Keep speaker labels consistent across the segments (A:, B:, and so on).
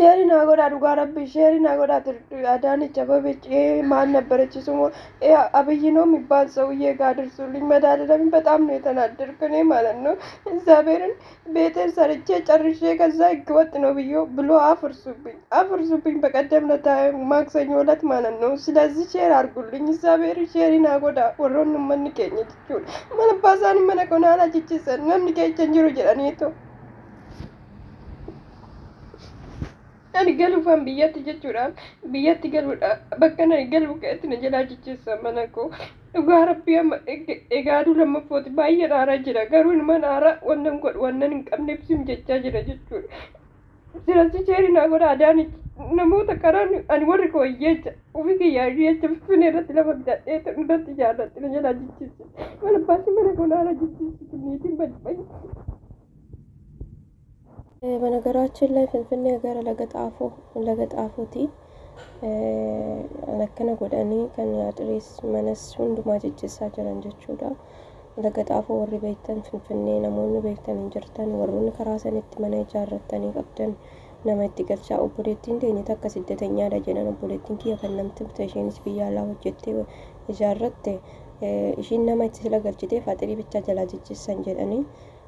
A: Sheeri naa godhaa dhugaa rabbi sheeri naa godhaa አዳነች አበበች ማን ነበረች ስሙ አብይ ነው የሚባል ሰውዬ ጋር አድርሱልኝ። መድኃኒዓለም በጣም ነው የተናደድኩ እኔ ማለት ነው። እግዚአብሔርን ቤቴን ሰርቼ ጨርሼ ከዛ ህገወጥ ነው ብሎ አፍርሱብኝ በቀደም ዕለት ማክሰኞ ዕለት ማለት ነው። ስለዚህ ሼር አድርጉልኝ እግዚአብሔር ሼሪ naa godhaa warroonni uummanni keenya jechuudha. Mana baasaan mana konaala jijjiisan namni keessa hin jiru jedhaniitu. Ani galuufan biyyatti jechuudhaan biyyatti galuudha bakka ani galu keessatti na jalaa jijjiirsa mana koo dhugaa rabbii amma egaaduu lammaffooti baay'ee dhaaraa jira garuu ilma dhaaraa wannan hin qabneef sim jechaa jira jechuudha. Sirasi sheeri naa godhaa Adaanech namoota karaan ani warri koo hiyyeecha ofii kiyyaa hiyyeecha finfinnee irratti lafa bitadhee irratti jaalladhe na jalaa jijjiirsa mana baasii mana koo dhaaraa jijjiirsitu niitiin bajbayi. በነገራችን ላይ ፍንፍኔ ሀገር ለገጣፎቲ ለከነ ጎዳኒ ከን አድሬስ መነስ ሁንዱማ ጅጅሳ ጀራን ጀቹዳ ለገጣፎ ወሪ ቤተን ፍንፍኔ ነሞን ቤተን እንጀርተን ወሩን ከራሰን እትመነ ጃረተን ቀብደን ነመት ገልቻ ኦፕሬቲንግ ደኝ ተከ ስደተኛ ደጀነን ኦፕሬቲንግ የከነምት ተሽንስ ቢያላ ወጀቴ ጃረተ እሺን ነመት ስለገልጭቴ ፋጥሪ ብቻ ጀላጅጅሰን ጀደኒ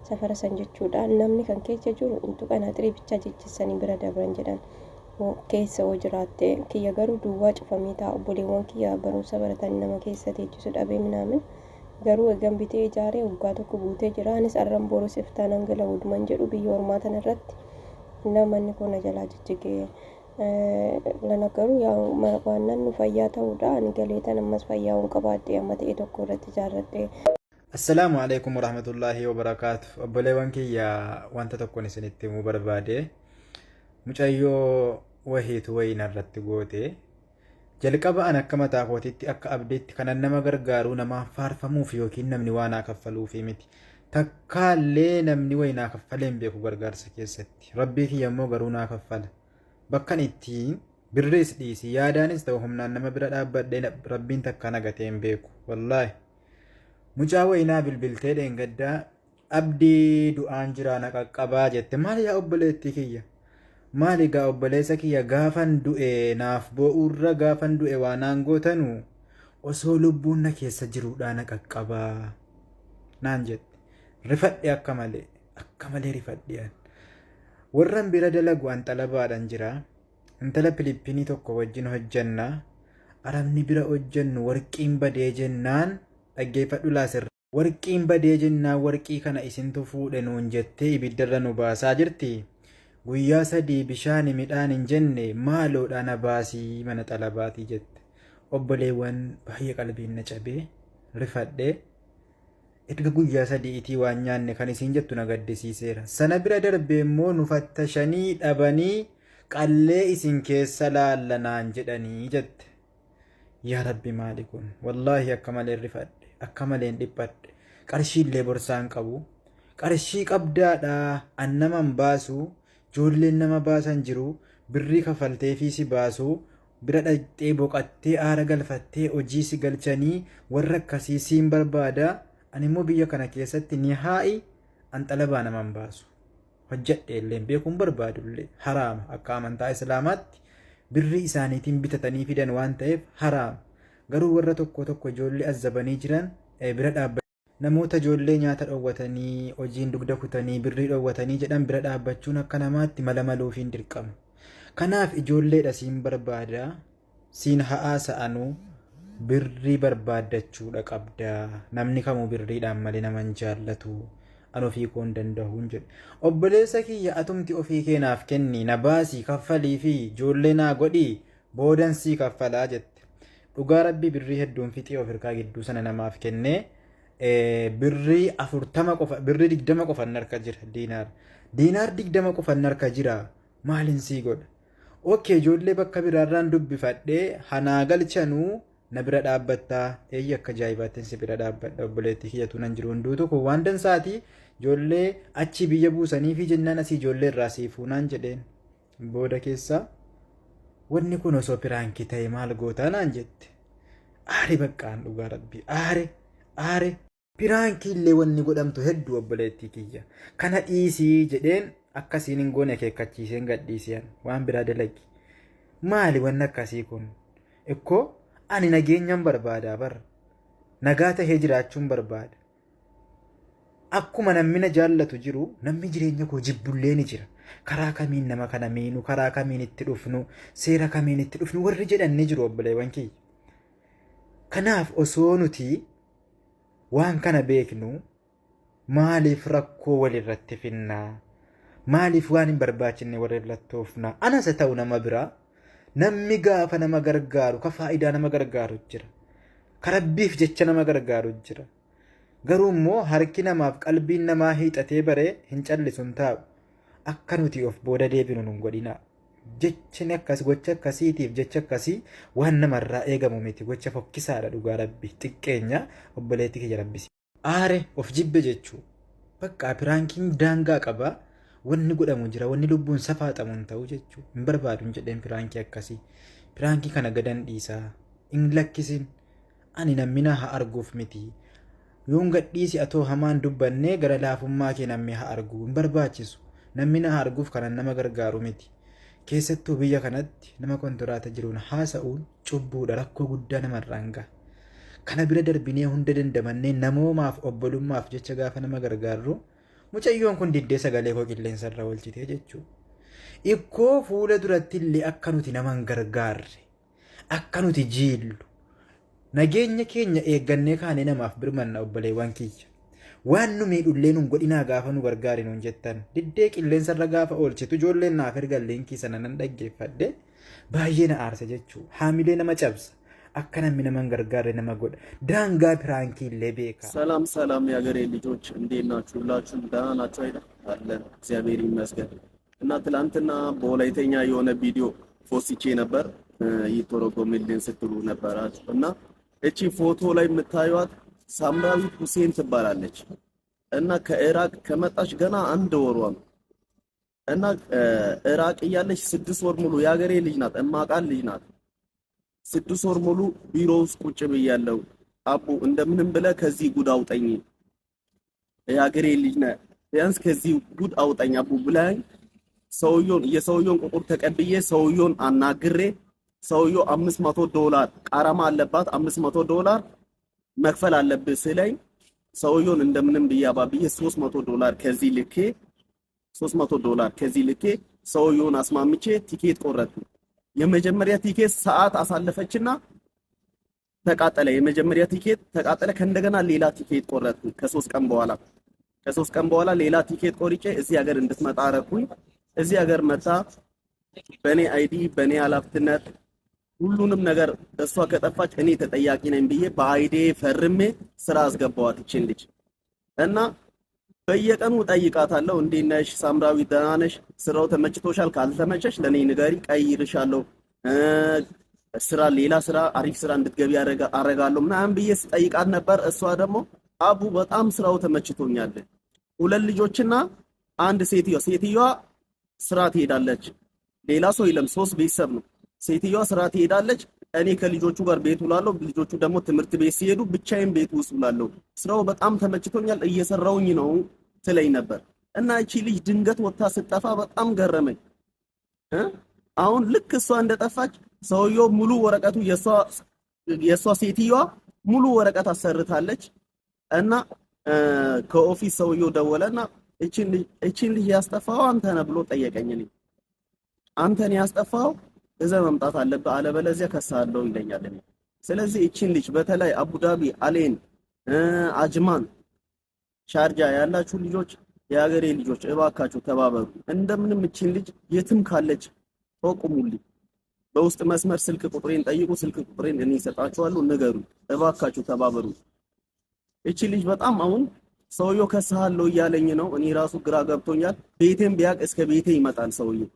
A: safara san jechuudha namni kan keessa jiru intu kana xirii bicha jijjiisanii bira dabran jedhan keessa oo jiraatte kiyya garuu duwwaa cufamee taa'u obboleewwan kiyya barumsa baratanii nama keessa teechisu dhabee minaamin garuu egan bitee ijaaree waggaa tokko guutee jira anis arran boorus iftaan hangala wuduman jedhu biyya ormaa tan irratti namanni kun jalaa jijjigee lanagaru yaa waannan nu fayyaa ta'uudha ani galeetan ammas fayyaa'uun qabaadhee amma ta'e tokko irratti ijaarradhee.
B: Assalamu alaikum warahmatullahi wabarakatuh. Obboleewwan kiyya wanta tokkoon isinitti himuu barbaade mucayyoo wahiitu wayina irratti goote jalqaba an akka mataa kootiitti akka abdiitti kanan nama gargaaruu namaaf faarfamuuf yookiin namni waa naa kaffaluufi miti takkaallee namni wayinaa kaffalee hin beeku gargaarsa keessatti rabbii kiyya immoo garuu naa kaffala bakkan ittiin birriis dhiisi yaadaanis ta'u humnaan nama bira dhaabbadhee rabbiin takka nagatee hin beeku wallaahi. Mucaa wayinaa bilbiltee dheengaddaa abdii du'aan jiraana qaqqabaa jette maali yaa obboleettii kiyya maali gaa obboleessa kiyya gaafan du'e naaf bo'uurra gaafan du'e waanaan gootanu osoo lubbuun na keessa jiruudhaana qaqqabaa naan jette rifadhe akka malee rifadhe warran bira dalagu an xalabaadhaan jira intala Filippinii tokko wajjin hojjanna arabni bira hojjannu warqiin badee jennaan dhaggeeffadhu laasirra warqiin badee jennaan warqii kana isintu fuudhe nuun jettee ibiddarra nu baasaa jirti guyyaa 3 bishaan midhaan hin jenne maaloodha na baasii mana xalabaatii jette obboleewwan baay'ee qalbiin na cabee rifadhe erga guyyaa 3 itii waan nyaanne kan isin jettu na gaddisiiseera sana bira darbee immoo nu fattashanii dhabanii qallee isin keessa laallanaan jedhanii jette yaa rabbi maali kun wallaahi akka malee rifadhe akka maleen dhiphadhe qarshiillee borsaan qabu qarshii qabdaadha annaman baasu joolleen nama baasan jiru birrii kafaltee fi si baasu bira dhaqxee boqattee aara galfattee hojii si galchanii warra akkasii siin barbaada ani immoo biyya kana keessatti ni haa'i an xalabaa naman baasu hojjedhe illee beekuun barbaadullee haraama akka amantaa islaamaatti birrii isaaniitiin bitatanii fidan waan ta'eef haraama garuu warra tokko ijoollee azzabanii jiran bira dhaabbachuu namoota ijoollee nyaata dhoowwatanii hojiin dugda kutanii birrii dhoowwatanii jedhan bira dhaabbachuun akka namaatti mala maluufiin dirqama kanaaf ijoolleedha siin barbaada siin ha'aa sa'anuu birrii barbaaddachuudha qabda namni kamuu birriidhaan malee naman jaallatu an ofii koon danda'uun jedhe obboleessa kiyya atumti ofii keenaaf kenni na baasii kaffalii fi ijoollee naa godhii boodansii kaffalaa jette dhugaa rabbii birrii hedduun fixee of hirkaa gidduu sana namaaf kennee birrii 40 qofa birrii 20 qofa narka jira diinaar 20 qofa narka jira maalin sii godha okay ijoollee bakka biraarraan dubbifadhee hanaa galchanuu na bira dhaabbattaa eeyyi akka jaayibaattiin si bira dhaabbadha obboleettii kiyyatu nan jiru hunduutu kun waan dansaati ijoollee achi biyya buusanii fi jennaan asii ijoollee irraa siifuu naan jedheen booda keessaa wanni kun osoo piraankii ta'e maal gootaa naan jette aare baqqaan dhugaa rabbii aare piraankii illee wanni godhamtu hedduu obboleettii kiyya kana dhiisii jedheen akkasiin hin goone akeekkachiiseen gadhiisiyan waan biraa dalagi maali wanni akkasii kun ikkoo ani nageenyan barbaadaa bar nagaa tahee jiraachuun barbaada akkuma namni na jaallatu jiru namni jireenya koo jibbullee ni jira karaa kamiin nama kana miinu karaa kamiin itti dhufnu seera kamiin itti dhufnu warri jedhan ni jiru obboleewwan kiyya kanaaf osoo nuti waan kana beeknu maaliif rakkoo walirratti finnaa maaliif waan hin barbaachisne walirratti oofnaa anas ta'u nama biraa namni gaafa nama gargaaru ka faayidaa nama gargaaru jira karabbiif jecha nama gargaaru jira garuu immoo harki namaaf qalbiin namaa hiixatee baree hin callisun taa'u akka nuti of booda deebinu nun godhina jechin akkas gocha akkasiitiif jecha akkasii waan namarraa eegamu miti gocha fokkisaadha dhugaa rabbi xiqqeenya obboleetti kiyya rabbisi aare of jibbe jechuu bakka piraankiin daangaa qaba wanni godhamu jira wanni lubbuun safaaxamu hin ta'u jechuu hin barbaadu jedheen piraankii akkasii piraankii kana gadan dhiisaa hin lakkisin ani nammina haa arguuf miti yoon gadhiisi atoo hamaan dubbannee gara laafummaa kee namni haa argu hin barbaachisu nammina haa arguuf kanan nama gargaaru miti keessattuu biyya kanatti nama kontiraata jiruun haasa'uun cubbuudha rakkoo guddaa namarraan ga'a kana bira darbinee hunda dandamannee namoomaaf obbolummaaf jecha gaafa nama gargaarru mucayyoon kun diddee sagalee koo qilleensarra oolchitee jechuudha ikkoo fuula duratti illee akka nuti nama hin gargaarre akka nuti jiillu nageenya keenya eeggannee kaanee namaaf birmanna obboleewwan kiyya waan nu miidhullee nun godhinaa gaafa nu gargaari nuun jettan diddee qilleensarra gaafa oolchitu ijoolleen naaf erga liinkii sana nan dhaggeeffadhe baay'ee na aarsa jechuu haamilee nama cabsa akka namni nama hin gargaarre nama godha daangaa piraankii illee beeka
C: ሰላም ሰላም የሀገሬ ልጆች እንዴት ናችሁ ሁላችሁም ደህና ናችሁ አይደል አለን እግዚአብሔር ይመስገን እና ትላንትና በወላይተኛ የሆነ ቪዲዮ ፖስቼ ነበር ይተረጎምልኝ ስትሉ ነበራችሁ እና እቺ ፎቶ ላይ የምታዩት ሳምራዊት ሁሴን ትባላለች እና ከኢራቅ ከመጣች ገና አንድ ወሯ ነው እና ኢራቅ እያለች 6 ወር ሙሉ የሀገሬ ልጅ ናት እማቃል ልጅ ናት 6 ወር ሙሉ ቢሮ ውስጥ ቁጭ ብያለሁ አቡ እንደምንም ብለ ከዚህ ጉድ አውጣኝ የሀገሬ ልጅ ነህ ቢያንስ ከዚህ ጉድ አውጣኝ አቡ ብላኝ የሰውየውን ቁጥር ተቀብዬ ሰውየውን አናግሬ ሰውየው $500 ቃራማ አለባት $500 መክፈል አለብህ ስለኝ ሰውየውን እንደምንም ብያባብዬ $300 ከዚህ ልኬ $300 ከዚህ ልኬ ሰውየውን አስማምቼ ቲኬት ቆረጥኩ የመጀመሪያ ቲኬት ሰዓት አሳለፈችና ተቃጠለ የመጀመሪያ ቲኬት ተቃጠለ ከእንደገና ሌላ ቲኬት ቆረጥኩ ከ3 ቀን በኋላ ሌላ ቲኬት ቆርጬ እዚህ ሀገር እንድትመጣ አረኩኝ እዚህ ሀገር መጣ በኔ አይዲ በኔ ኃላፊነት ሁሉንም ነገር እሷ ከጠፋች እኔ ተጠያቂ ነኝ ብዬ በአይዲ ፈርሜ ስራ አስገባዋት እቺን ልጅ እና በየቀኑ ጠይቃታለሁ እንዴት ነሽ ሳምራዊት ደህና ነሽ ስራው ተመችቶሻል ካልተመቸሽ ለኔ ንገሪ ቀይርሻለሁ ስራ ሌላ ስራ አሪፍ ስራ እንድትገቢ አረጋለሁ ምናምን ብዬ ስጠይቃት ነበር እሷ ደግሞ አቡ በጣም ስራው ተመችቶኛል 2 ልጆችና አንድ ሴትዮዋ ስራ ትሄዳለች ሌላ ሰው የለም 3 ቤተሰብ ነው ሴትዮዋ ስራ ትሄዳለች እኔ ከልጆቹ ጋር ቤት ውላለሁ ልጆቹ ደግሞ ትምህርት ቤት ሲሄዱ ብቻዬን ቤት ውስጥ ውላለሁ ስራው በጣም ተመችቶኛል እየሰራውኝ ነው ትለኝ ነበር እና እቺ ልጅ ድንገት ወጣ ስትጠፋ በጣም ገረመኝ አሁን ልክ እሷ እንደጠፋች ሰውየው ሙሉ ወረቀቱ የሷ ሴትዮዋ ሙሉ ወረቀት አሰርታለች እና ከኦፊስ ሰውየው ደወለና እቺን ልጅ ያስጠፋው አንተ ነህ ብሎ ጠየቀኝ አንተን ያስጠፋው እዛ መምጣት አለበት አለበለዚያ ከሳለው ይለኛል ስለዚህ እቺን ልጅ በተለይ አቡዳቢ አሌን አጅማን ሻርጃ ያላችሁ ልጆች የሀገሬ ልጆች እባካችሁ ተባበሩ እንደምንም እቺን ልጅ የትም ካለች ተቆሙልኝ በውስጥ መስመር ስልክ ቁጥሬን ጠይቁ ስልክ ቁጥሬን እኔ ሰጣችኋለሁ ንገሩ እባካችሁ ተባበሩ እቺ ልጅ በጣም አሁን ሰውየው ከሳለው እያለኝ ነው እኔ ራሱ ግራ ገብቶኛል ቤቴን ቢያቅ እስከ ቤቴ ይመጣል ሰውየው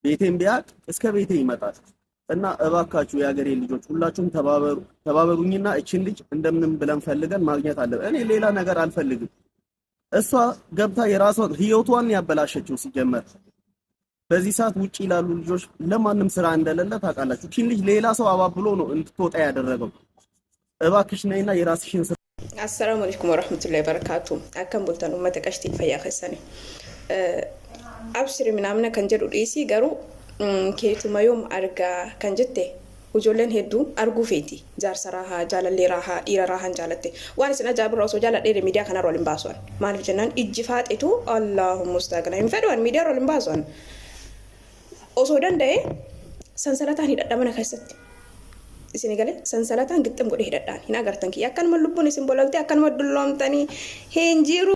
C: ቤቴን ቢያቅ እስከ ቤቴ ይመጣል እና እባካችሁ የሀገሬ ልጆች ሁላችሁም ተባበሩኝና እቺን ልጅ እንደምንም ብለን ፈልገን ማግኘት አለ እኔ ሌላ ነገር አልፈልግም እሷ ገብታ የራሷን ህይወቷን ያበላሸችው ሲጀመር በዚህ ሰዓት ውጪ ይላሉ ልጆች ለማንም ስራ እንደሌለ ታውቃላችሁ እቺን ልጅ ሌላ ሰው አባብሎ ነው እንድትወጣ ያደረገው እባክሽ ነይና የራስሽን
D: السلام عليكم ورحمة الله وبركاته أكم بلتن أمتك أشتي فيا خسني absiri minamna kan jedhu dhiisii garuu keetuma yoom argaa kan jette ijoolleen hedduu arguu feeti jaarsa raahaa jaalallee raahaa dhiira raahaan jaalatte waan isin ajaa'ibirra osoo jaaladhee miidiyaa kanarra waliin baasuun maaliif jennaan ijji faaxetu Allahumma ustaagana hin fedhu miidiyaa waliin baasuun osoo danda'e sansalataan hidhadha mana keessatti isin galee sansalataan gixxam godhee hidhadhaan hin agartan kiyya akkanuma lubbuun isin bolaltee akkanuma dulloomtanii hin jiru.